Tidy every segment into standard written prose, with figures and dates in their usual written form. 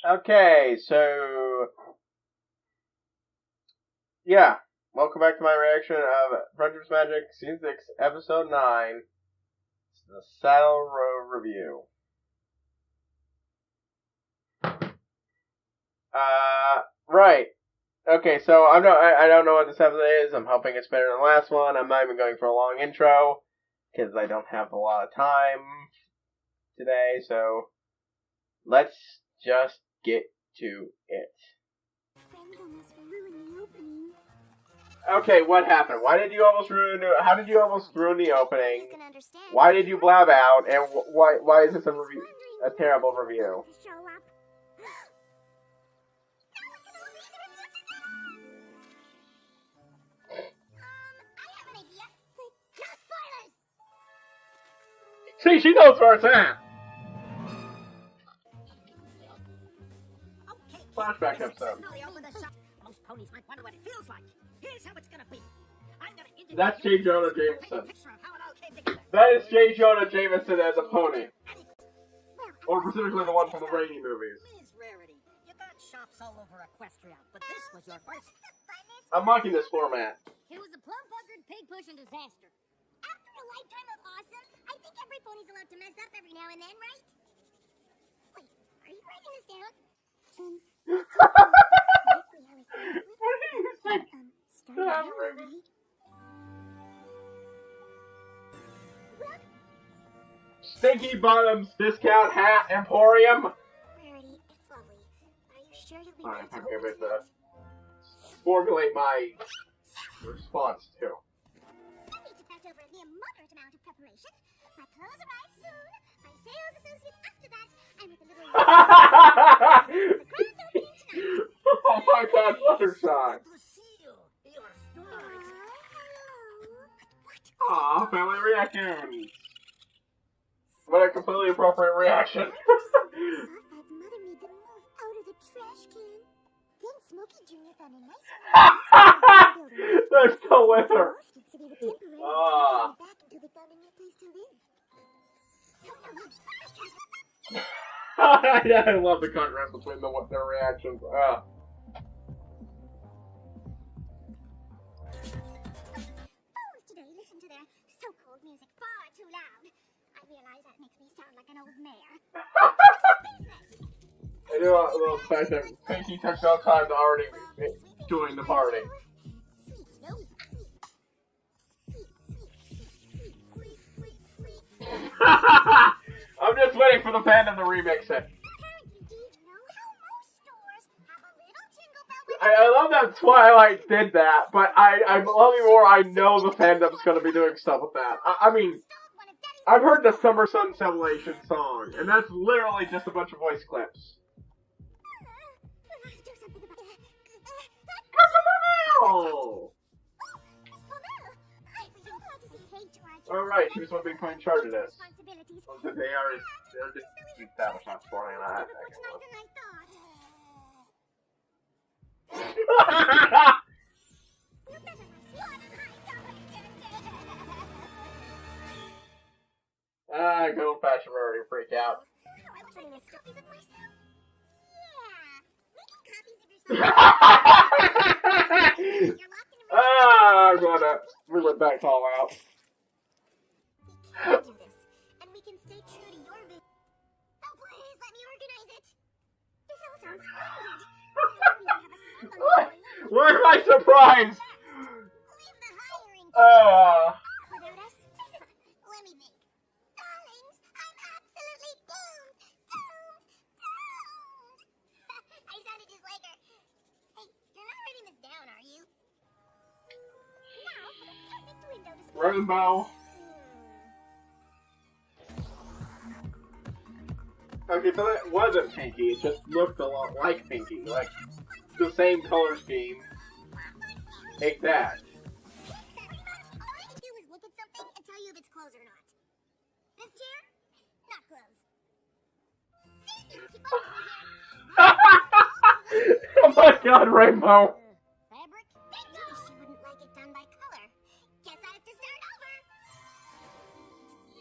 Okay, so yeah, welcome back to my reaction of Friendship's Magic Season 6, Episode 9, the Saddle Row Review. Right. Okay, so I don't know what this episode is. I'm hoping it's better than the last one. I'm not even going for a long intro, because I don't have a lot of time today, so let's just get to it. Okay, what happened? Why did you almost ruin? How did you almost ruin the opening? Why did you blab out? And why is this a terrible review? See, she knows where it's at. Flashback episode. Most ponies might wonder what it feels like. Here's how it's gonna be. That's J. Jonah Jameson. That is J. Jonah Jameson as a pony. Or specifically the one from the Rainy movies. You got shops all over Equestria, but this was your first. I'm liking this format. It was a plum-puckered, pig-pushing disaster. After a lifetime of awesome, I think every pony's allowed to mess up every now and then, right? Wait, are you writing this down? What do you think? Stinky Bottoms Discount Hat Emporium. Rarity, it's lovely. Are you sure you'll be Alright, I'm going to formulate my response to. I need to pass over the moderate amount of preparation. My clothes arrive soon. My sales associate after that. And with a little... Oh my god, Fluttershy! Aw, family reaction! What a completely appropriate reaction. Softbad's mother made them move out of the trash can. Then Smokey Jr. found a nice They're still with her. Ah. I love the contrast between their reactions. Today, listen to their so-called music far too loud. I realize that makes me sound like an old mare. I do love the fact that Pinky took no time to already join the party. I'm just waiting for the band to remix it. I love that Twilight did that, but I'm loving more. I know the fandom's gonna be doing stuff with that. I mean, I've heard the Summer Sun Celebration song, and that's literally just a bunch of voice clips. Oh! Alright, she was one being put in charge of this. So they're just established not spoiling that. Good old fashioned rarity freak out. We went back all out. And we can stay true to your vision. Oh, please let me organize it. This all sounds splendid. Why am I surprised? Leave the hiring. Without us? Let me think. Darlings, I'm absolutely doomed. I sounded just like her. Hey, you're not writing this down, are you? Now, for the perfect window display. Rainbow. Okay, so that wasn't Pinky, it just looked a lot like Pinky, like the same color scheme. Take that. All I can do is look at something and tell you if it's clothes or not. This chair? Not clothes. Oh my god, Rainbow! Fabric? Bingo! She wouldn't like it done by color. Guess I have to start over.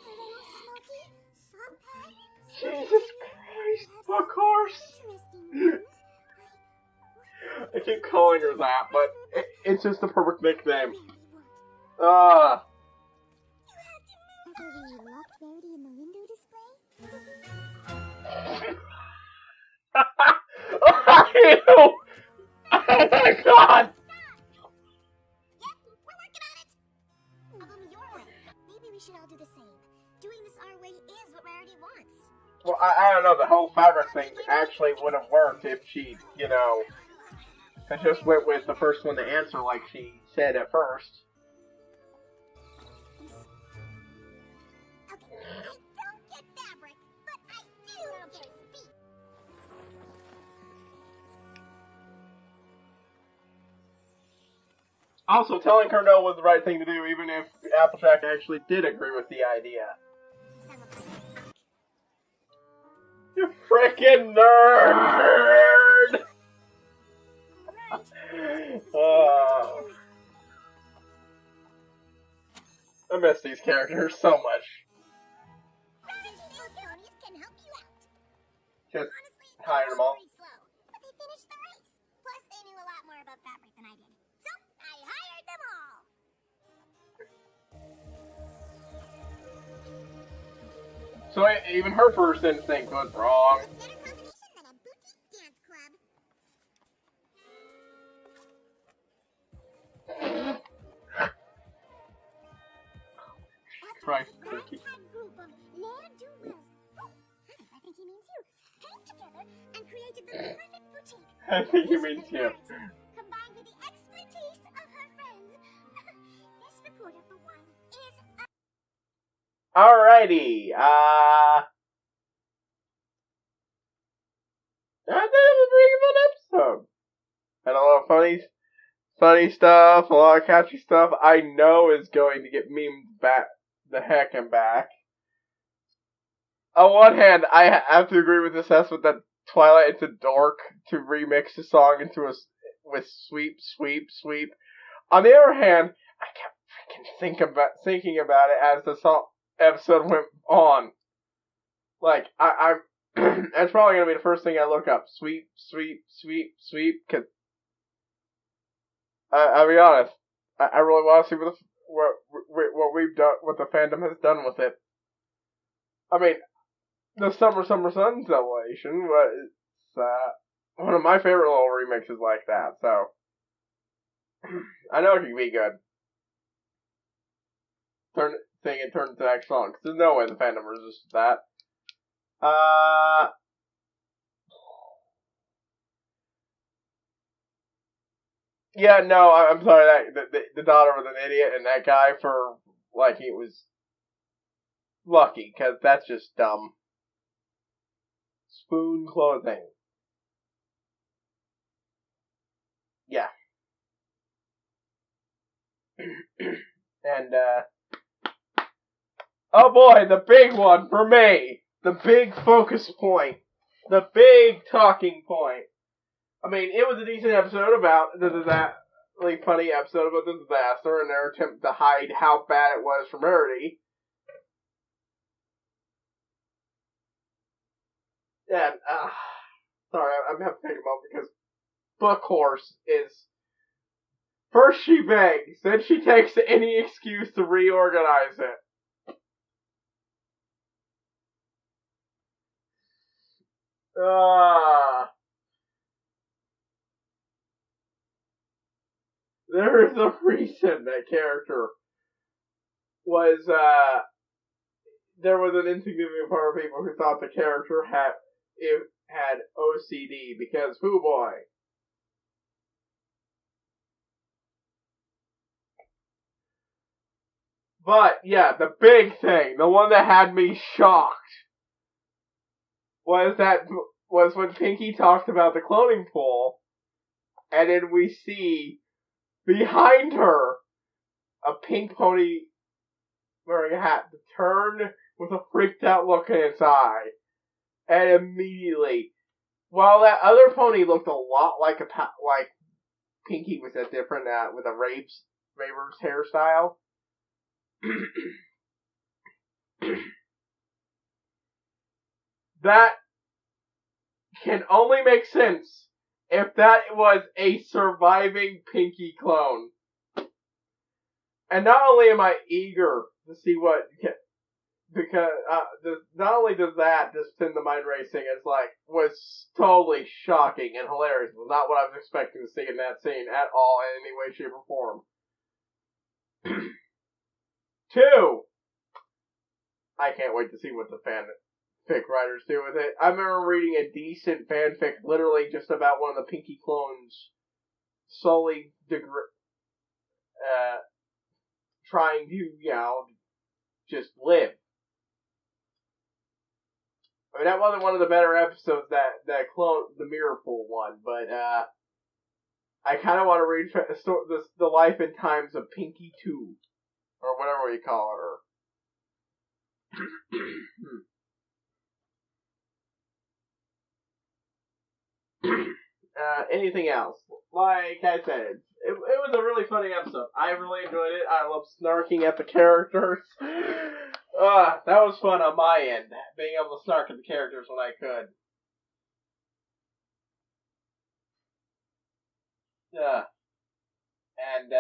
Hello, Smokey. Soft pad. Jesus Christ, of course! Interesting. calling her that, but it's just the perfect nickname. You have to move. Ever locked Rarity in the window display? Oh my god! Yep, we're working on it. Your way. Maybe we should all do the same. Doing this our way is what Rarity wants. Well, I don't know, the whole fabric thing actually would have worked if she, you know, I just went with the first one to answer like she said at first. Okay, I don't get fabric, but I do get speed. Also, telling her no was the right thing to do, even if Applejack actually did agree with the idea. You freaking nerd! I miss these characters so much. Can help you out. Just Honestly, hired them all. pretty slow, but they finished the race. Plus, they knew a lot more about fabric than I did. So, I hired them all. So even her first instinct was wrong. Better combination than a boutique dance club. Christ. Group of ne'er-do-wells. Oh, I think he means you. Came together and created the perfect boutique. I think he means you. Combined with the expertise of her friends. This reporter, for one, is Alrighty, I think it was a pretty good episode. Had a lot of funny stuff, a lot of catchy stuff. I know is going to get memed back the heck and back. On one hand, I have to agree with the assessment that Twilight is a dork to remix the song into with sweep, sweep, sweep. On the other hand, I kept freaking thinking about it as the episode went on. Like, I'm that's probably gonna be the first thing I look up. Sweep, sweep, sweep, sweep. Cause I'll be honest, I really want to see what we've done, what the fandom has done with it. I mean, the Summer Sun celebration was one of my favorite little remixes like that. So I know it can be good. It turns into the next song. Cause there's no way the fandom resists that. Yeah, no, I'm sorry. That the daughter was an idiot, and that guy for liking it was lucky, cause that's just dumb. Spoon clothing. Yeah. And oh boy, the big one for me. The big focus point. The big talking point. I mean, it was a decent episode about really funny episode about the disaster and their attempt to hide how bad it was from Rarity. And, sorry, I'm having to take a moment because Book Horse is... First she begs, then she takes any excuse to reorganize it. There is a reason that character was, there was an insignificant part of people who thought the character had OCD, because, hoo boy. But, yeah, the big thing, the one that had me shocked, was when Pinky talked about the cloning pool, and then we see behind her a pink pony wearing a hat turn with a freaked out look in its eye, and immediately, while that other pony looked a lot like Pinky was a different with a Raver's hairstyle. That can only make sense if that was a surviving Pinky clone. And not only am I eager to see what, because not only does that just send the mind racing, it's like, was totally shocking and hilarious. It was not what I was expecting to see in that scene at all in any way, shape, or form. 2, I can't wait to see what the fanfic writers do with it. I remember reading a decent fanfic literally just about one of the Pinky clones solely trying to, just live. I mean, that wasn't one of the better episodes, that clone, the Mirror Pool one, but, I kind of want to read the life and times of Pinky 2, or whatever you call her. Anything else? Like I said, it was a really funny episode. I really enjoyed it. I love snarking at the characters. That was fun on my end, being able to snark at the characters when I could. And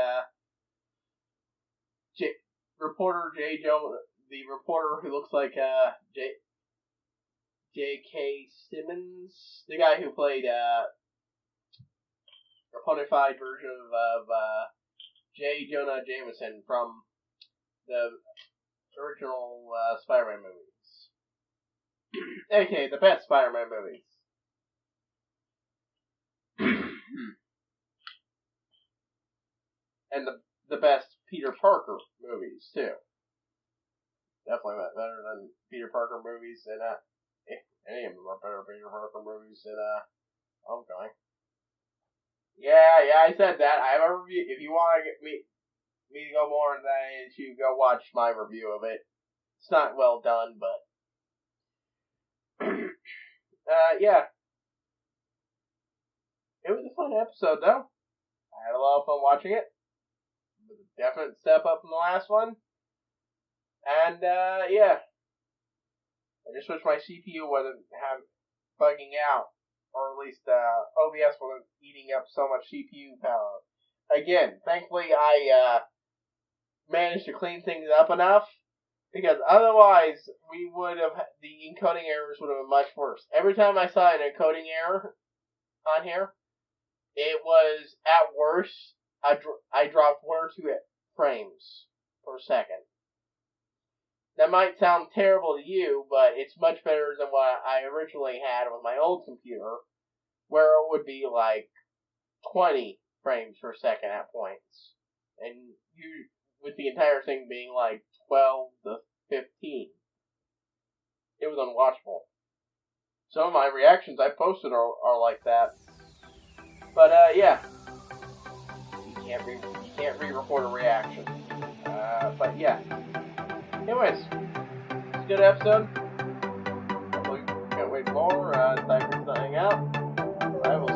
reporter J. Joe, the reporter who looks like J.K. Simmons, the guy who played a ponified version of J. Jonah Jameson from the original Spider-Man movies. Okay, the best Spider-Man movies. And the best Peter Parker movies, too. Definitely better than Peter Parker movies, and any of them are better than Peter Parker movies than Homecoming. Yeah, I said that. I have a review. If you want to get me to go more into that, you go watch my review of it. It's not well done, but yeah. It was a fun episode, though. I had a lot of fun watching it. It was a definite step up from the last one. And, yeah. I just wish my CPU wasn't bugging out. Or at least, OBS wasn't eating up so much CPU power. Again, thankfully I, managed to clean things up enough. Because otherwise, the encoding errors would have been much worse. Every time I saw an encoding error on here, it was, at worst, I dropped 1 or 2 frames per second. That might sound terrible to you, but it's much better than what I originally had with my old computer, where it would be like 20 frames per second at points. And with the entire thing being like 12 to 15. It was unwatchable. Some of my reactions I posted are like that. But, yeah. You can't re-record a reaction. But, yeah. Anyways, it's a good episode. Hopefully, can't wait for more. Time for something out. I will